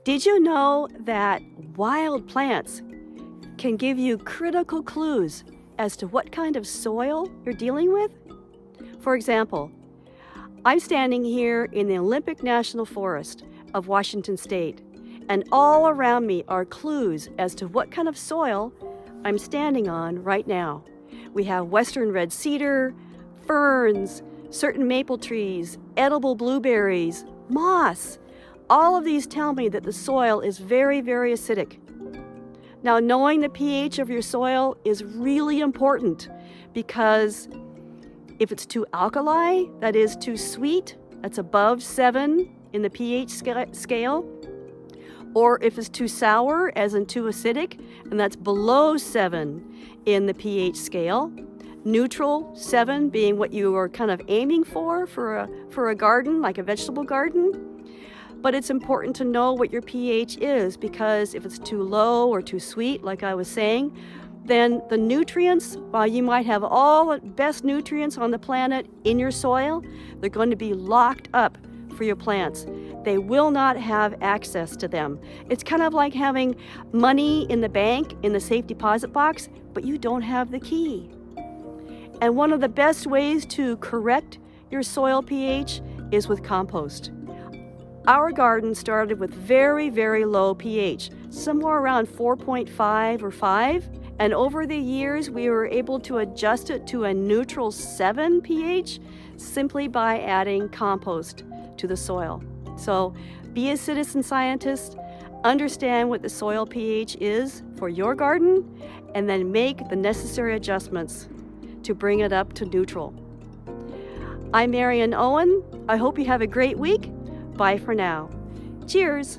Did you know that wild plants can give you critical clues as to what kind of soil you're dealing with? For example, I'm standing here in the Olympic National Forest of Washington State, and all around me are clues as to what kind of soil I'm standing on right now. We have western red cedar, ferns, certain maple trees, edible blueberries, moss. All of these tell me that the soil is very, very acidic. Now, knowing the pH of your soil is really important because if it's too alkali, that is too sweet, that's above 7 in the pH scale, or if it's too sour, as in too acidic, and that's below 7 in the pH scale. Neutral, 7 being what you are kind of aiming for a garden, like a vegetable garden. But it's important to know what your pH is because if it's too low or too sweet, like I was saying, then the nutrients, while you might have all the best nutrients on the planet in your soil, they're going to be locked up for your plants. They will not have access to them. It's kind of like having money in the bank in the safe deposit box, but you don't have the key. And one of the best ways to correct your soil pH is with compost. Our garden started with very, very low pH, somewhere around 4.5 or 5. And over the years, we were able to adjust it to a neutral 7 pH simply by adding compost to the soil. So be a citizen scientist, understand what the soil pH is for your garden, and then make the necessary adjustments to bring it up to neutral. I'm Marion Owen. I hope you have a great week. Bye for now. Cheers.